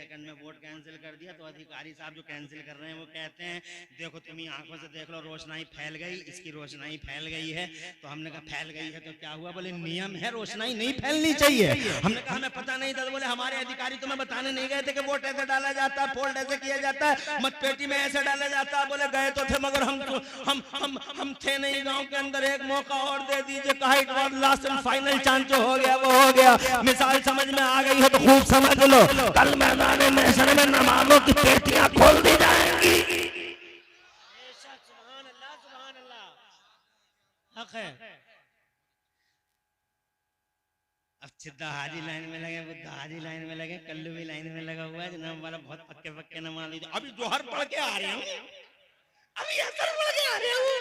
Second में vote cancel कर दिया। तो अधिकारी साहब जो कैंसिल कर रहे हैं वो कहते हैं देखो तुम ही आंखों से देख लो, रोशनाई फैल गई, इसकी रोशनाई फैल गई है। तो हमने कहा फैल गई है तो क्या हुआ? बोले नियम है रोशनाई नहीं फैलनी चाहिए। हमने कहा हमें पता नहीं था। तो बोले हमारे अधिकारी तुम्हें बताने नहीं गए थे कि वोट ऐसे डाला जाता है, फोल्ड ऐसे किया जाता है, मतपेटी में ऐसे डाला जाता है? बोले गए तो थे मगर हम थे नहीं गांव के अंदर, एक मौका और दे दीजिए। कहा it was last and final chance, जो हो गया वो हो गया। मिसाल समझ में आ गई हो तो खूब समझ लो, कल मैदान महशर में नमाजों की पेटियां खोल दी जाएंगी। सुभान अल्लाह, सुभान अल्लाह, हक है। अब सिद्धा हाजी लाइन में लगे, बुद्धा हाजी लाइन में लगे, कल्लू भी लाइन में लगा हुआ है। जनाब वाला बहुत पक्के पक्के नमाज लीजिए। अभी जोहर पढ़ के आ रहे हैं, अभी असर पढ़ के आ रहे हैं।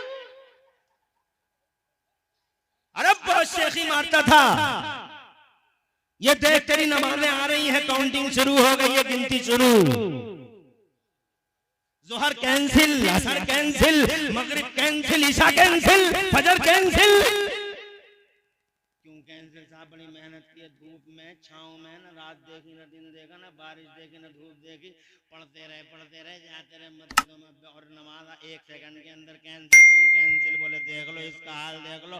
अरे बहुत शेखी मारता था, ये देख तेरी नमाजें आ रही हैं, काउंटिंग शुरू हो गई है, गिनती शुरू। जोहर कैंसिल, असर कैंसिल, मगरिब कैंसिल, ईशा कैंसिल, फजर कैंसिल। क्यों कैंसिल साहब? बड़ी मेहनत की है, धूप में छांव में, ना रात देखी ना दिन देखा, ना बारिश देखी ना धूप देखी, पढ़ते रहे जाते रहे मस्जिदों में, और नमाज 1 सेकंड के अंदर कैंसिल। क्यों कैंसिल? बोले देख लो इसका हाल देख लो,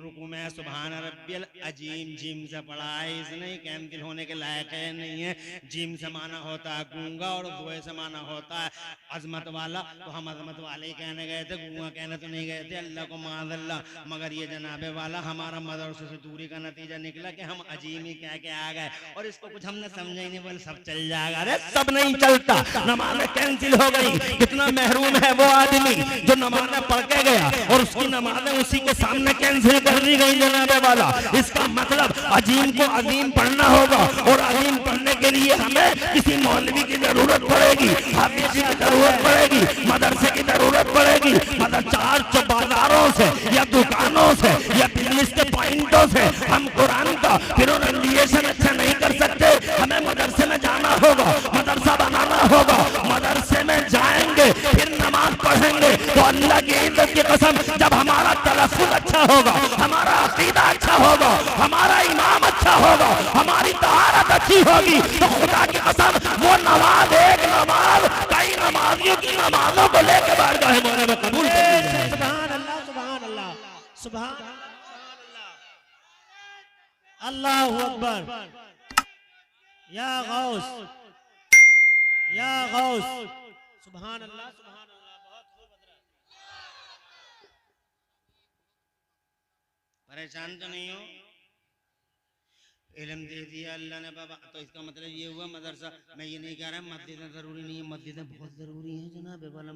रुकू में सुभान रब्बियल अजीम जीम से पढ़ा है इसने, कैंसिल होने के लायक है नहीं है। जीम से माना होता है गूंगा और दुए से माना होता है अजमत वाला। तो हम अजमत वाले ही कहने गए थे, गूंगा कहने तो नहीं गए थे, अल्लाह को माज़ल्ला। मगर ये जनाबे वाला हमारा मदरसे से दूरी का नतीजा निकला कि हम अजीम ही कह के आ गए, और इसको कुछ हमने समझा ही नहीं। बोले सब चल जाएगा। अरे सब नहीं चलता, नमाज़ें कैंसिल हो गई। कितना महरूम है वो आदमी जो नमाज़ें पढ़ के गया और उसकी नमाज़ें उसी के सामने कैंसिल कर दी गई जनाबे वाला। इसका मतलब अजीम को अजीम पढ़ना होगा, और अजीम पढ़ने के लिए हमें किसी मौलवी की जरूरत पड़ेगी, हाफिज की जरूरत पड़ेगी, मदरसे की जरूरत पड़ेगी। मगर चार बाजारों से या दुकानों से या बिजनेस के पॉइंटों से हम कुरान का प्रोनाउंसिएशन अच्छा नहीं कर सकते। हमें मदरसे में जाना होगा, मदरसा बनाना होगा, मदरसे में जाएंगे फिर नमाज पढ़ेंगे। तो अल्लाह की इज्जत की कसम, जब हमारा तलफ्फुज़ अच्छा होगा, हमारा अकीदा अच्छा होगा, हमारा इमाम अच्छा होगा, हमारी तहारत अच्छी होगी, तो खुदा की कसम वो नमाज, एक नमाज कई नमाजियों की नमाजों को लेकर बारगाह मोहरे में कबूल कर ली जाए। सुभान अल्लाह, सुभान अल्लाह, सुभान अल्लाहु अकबर, या गौस, या गौस, सुभान अल्लाह, सुभान अल्लाह। बहुत खूब अदरा। परेशान तो नहीं हो? इल्म दे दिया अल्लाह ने बाबा, तो इसका मतलब ये हुआ मदरसा। मैं ये नहीं कह रहा मस्जिदें जरूरी नहीं है, मस्जिदें बहुत जरूरी हैं जनाब वाला।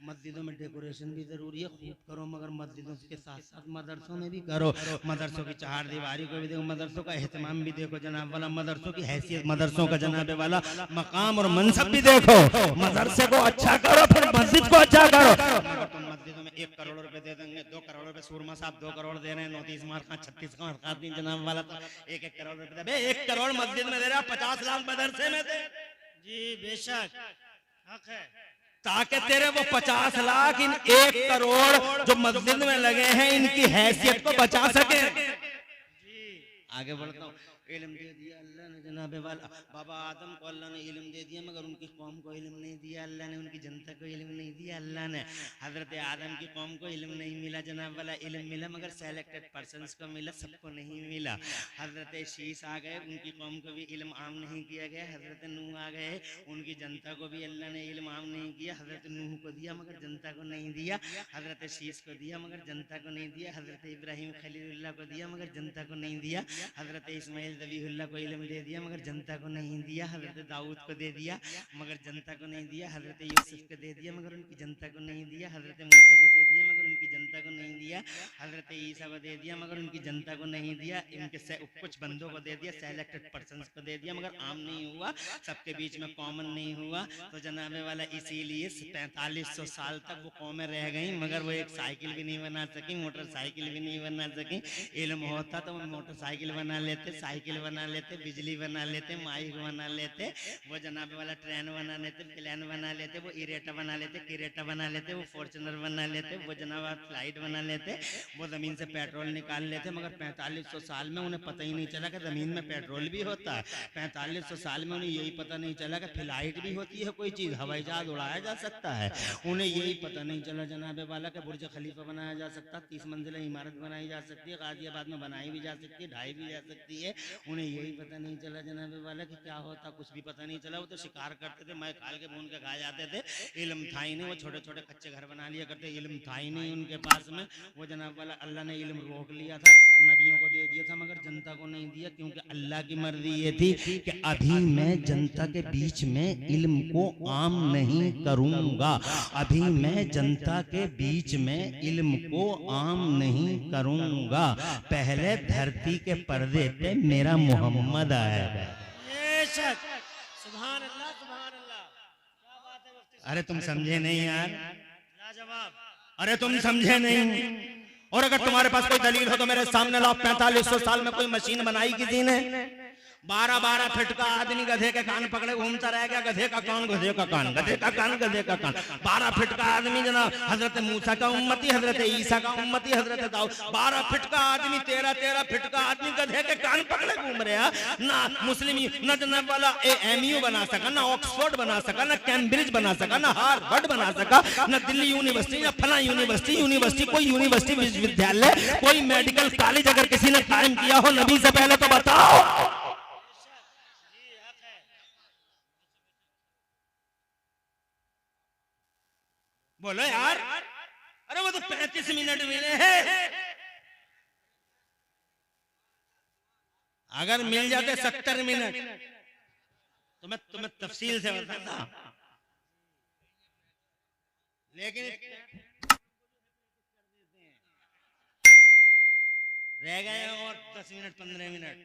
मस्जिदों में डेकोरेशन भी जरूरी है, खूब करो, मगर मस्जिदों के साथ साथ मदरसों में भी करो। मदरसों की चार दीवारी को भी देखो, मदरसों का एहतमाम भी देखो जनाब वाला, मदरसों की हैसियत, मदरसों का जनाब वाला मकाम और मनसब भी देखो। मदरसे को अच्छा करो, फिर मस्जिद को अच्छा करो। तुम मस्जिदों में 1 करोड़ रुपए दे देंगे, 2 करोड़ रुपए, सूरमा साहब 2 करोड़ दे रहे हैं, 29 मार्च 36 का जनाब वाला, 1 करोड़ रुपए दे। 1 करोड़ मस्जिद में दे रहा, 50 लाख मदरसे में दे। जी बेशक हक है, ताकि तेरे वो 50 लाख इन 1 करोड़ जो मस्जिद में लगे हैं इनकी हैसियत को बचा सके। जी आगे बढ़ता हूँ। इल्म दे दिया अल्लाह ने जनाबे वाला, बाबा आदम को अल्लाह ने इल्म दे दिया, मगर उनकी कौम को इल्म नहीं दिया अल्लाह ने, उनकी जनता को इल्म नहीं दिया अल्लाह ने। हजरत आदम की कौम को इल्म नहीं मिला जनाब वाला, इल्म मिला मगर सेलेक्टेड पर्सन्स को मिला, सबको नहीं मिला। हजरत शीश आ गए, उनकी कौम को भी इल्म आम नहीं किया गया। हजरत नूह आ गए, उनकी जनता को भी अल्लाह ने इल्म आम नहीं किया। हजरत नूह को दिया मगर जनता को नहीं दिया। हजरत शीश को दिया मगर जनता को नहीं दिया। हजरत इब्राहिम खलीलुल्लाह को दिया मगर जनता को नहीं दिया। हजरत इस्माइल ज़बीहुल्लाह को इल्म दे दिया मगर जनता को नहीं दिया। हजरत दाऊद को दे दिया मगर जनता को नहीं दिया। हजरत यूसुफ को दे दिया मगर उनकी जनता को नहीं दिया। हजरत मूसा को दे दिया मगर उनकी जनता को नहीं दिया। हजरत ईसा को दे दिया मगर उनकी जनता को नहीं दिया। इनके कुछ बंदों को दे दिया, सेलेक्टेड पर्सन्स को दे दिया, मगर आम नहीं हुआ, सबके बीच में कॉमन नहीं हुआ। तो जनाबे वाला इसीलिए 4500 साल तक वो कौमें रह गई, मगर वो एक साइकिल भी नहीं बना सकी, मोटरसाइकिल भी नहीं बना सकी। इल्म होता तो वो मोटरसाइकिल बना लेते, साइकिल साइकिल बना लेते, बिजली बना लेते, माइक बना लेते, वो जनाब वाला ट्रेन बना लेते, प्लेन बना लेते, वो इरेटा बना लेते, किरेटा बना लेते, वो फॉर्चुनर बना लेते, वो जनाब फ्लाइट बना लेते, वो जमीन से पेट्रोल निकाल लेते। मगर 4500 साल में उन्हें पता ही नहीं चला कि जमीन में पेट्रोल भी होता है। 4500 साल में उन्हें यही पता नहीं चला कि फ्लाइट भी होती है, कोई चीज हवाई जहाज उड़ाया जा सकता है। उन्हें यही पता नहीं चला जनाब वाला कि बुर्ज खलीफा बनाया जा सकता, 30 मंजिला इमारत बनाई जा सकती है, गाजियाबाद में बनाई भी जा सकती है, ढाई भी जा सकती है। उन्हें यही पता नहीं चला जनाब वाला कि क्या होता, कुछ भी पता नहीं चला। वो तो शिकार करते थे, मैं खाल के भून के खा जाते थे, इल्म था ही नहीं। वो छोटे छोटे कच्चे घर बना लिया करते, इल्म था ही नहीं उनके पास में। वो जनाब वाला अल्लाह ने इल्म रोक लिया था, नबियों को दे दिया था मगर जनता को नहीं दिया, क्योंकि अल्लाह की मर्जी ये थी कि अभी मैं जनता के बीच में इल्म को आम नहीं करूंगा, अभी मैं जनता के बीच में इल्म को आम नहीं करूंगा। पहले धरती के पर्दे पे मेरा मोहम्मद आएगा। सुभान अल्लाह, सुभान अल्लाह। क्या बात है मुफ्ती साहब? अरे तुम समझे नहीं यार, लाजवाब। अरे तुम समझे नहीं। और अगर तुम्हारे पास कोई दलील हो तो मेरे सामने लाओ। 4500 साल में कोई मशीन बनाई किसी ने? 12-12 फीट का आदमी गधे के कान पकड़े घूमता रह गया। गधे का कान, गधे का कान, गधे का कान, गधे का कान। 12 फीट का आदमी जनाब हजरत मूसा का उम्मती, हजरत ईसा का उम्मती, हजरत दाऊद। 12 फीट का आदमी, 13-13 फीट का आदमी गधे के कान पकड़े घूम रहा। ना मुस्लिम न जनाब वाला AMU बना सका, ना ऑक्सफोर्ड बना सका, ना कैम्ब्रिज बना सका, ना हार्वर्ड बना सका, ना दिल्ली यूनिवर्सिटी, ना फला यूनिवर्सिटी, कोई यूनिवर्सिटी विश्वविद्यालय, कोई मेडिकल कॉलेज अगर किसी ने कायम किया हो नबी से पहले तो बताओ। बोलो यार। अरे वो तो 35 मिनट मिले हैं, अगर मिल जाते 70 मिनट तो मैं तुम्हें तफसील से बताता। लेकिन रह गए और 10 मिनट 15 मिनट।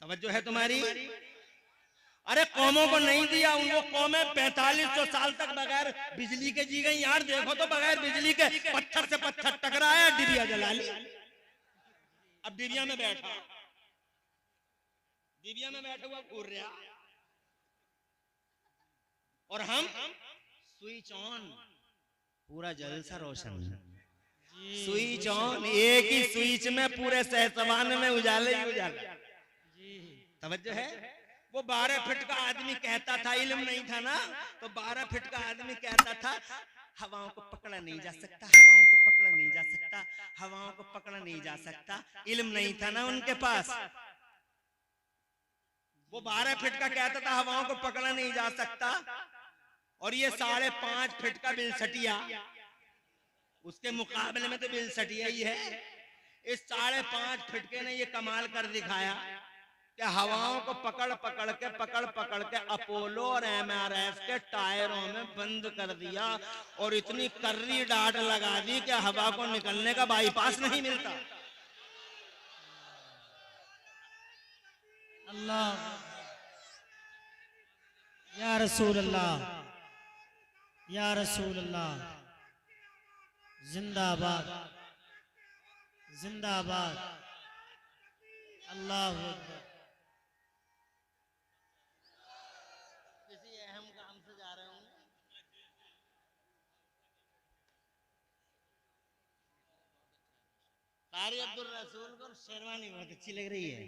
तवज्जो है तुम्हारी? अरे कौमों को नहीं दिया, उनको कौमें 4500 साल तक बगैर बिजली के जी गई। यार देखो तो बगैर बिजली के पत्थर से पत्थर टकराया, डिबिया जला ली। अब डिबिया में बैठा, डिबिया में बैठा हुआ घूर रहा, और हम स्विच ऑन, पूरा जलसा रोशन, स्विच ऑन, एक ही स्विच में पूरे सहसवान में उजाले ही उजाला। तवज्जो है? वो 12 फीट का आदमी कहता था, इल्म नहीं था ना, तो 12 फीट का आदमी कहता था हवाओं को पकड़ा नहीं जा सकता, हवाओं को पकड़ा नहीं जा सकता, हवाओं को पकड़ा नहीं जा सकता। इल्म नहीं था ना उनके पास। वो 12 फीट का कहता था हवाओं को पकड़ा नहीं जा सकता, और ये 5.5 फीट का बिलसटिया, उसके मुकाबले में तो बिलसटिया ही है। इस 5.5 फीट के ने ये कमाल कर दिखाया कि हवाओं को पकड़ पकड़ के अपोलो और MRF के टायरों में बंद कर दिया, और इतनी कर्री डांट लगा दी कि हवा को निकलने का बाईपास नहीं मिलता। अल्लाह या रसूल अल्लाह, या रसूल अल्लाह, जिंदाबाद जिंदाबाद। अल्लाह अकबर। किसी अहम काम से जा रहे होंगे। कारी अब्दुल रसूल को शेरवानी बहुत अच्छी लग रही है,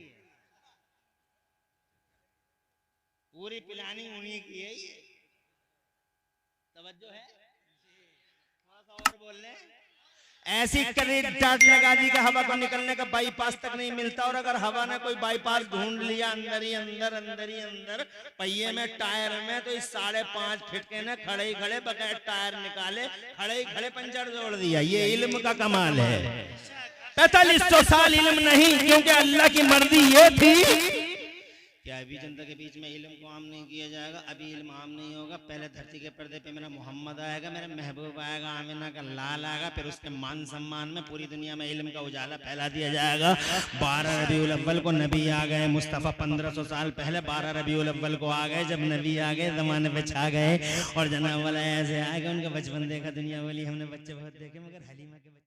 पूरी प्लानिंग उन्हीं की है ये। तवज्जो है? थोड़ा सा और बोल ले। ऐसी डांट लगा दी कि हवा को निकलने का बाईपास तक नहीं मिलता, और अगर हवा ने कोई बाईपास ढूंढ लिया अंदर ही अंदर पहिए में, टायर में, तो इस 5.5 फीट के ने खड़े ही खड़े बगैर टायर निकाले खड़े ही खड़े पंचर जोड़ दिया। ये इल्म का कमाल है। 4500 साल इल्म नहीं, क्योंकि अल्लाह की मर्जी ये थी क्या अभी जनता के बीच में इल्म को आम नहीं किया जाएगा। अभी इल्म आम नहीं होगा, पहले धरती के पर्दे पे मेरा मोहम्मद आएगा, मेरा महबूब आएगा, आमिना का लाल आएगा, फिर उसके मान सम्मान में पूरी दुनिया में इल्म का उजाला फैला दिया जाएगा। 12 रबीउल अव्वल को नबी आ गए मुस्तफ़ा। 1500 साल पहले 12 रबीउल अव्वल को आ गए, जब नबी आ गए ज़माने पे छा गए, और जनाब वाला ऐसे आ गए, उनका बचपन देखा, दुनिया बोली हमने बच्चे बहुत देखे, मगर हलीमा के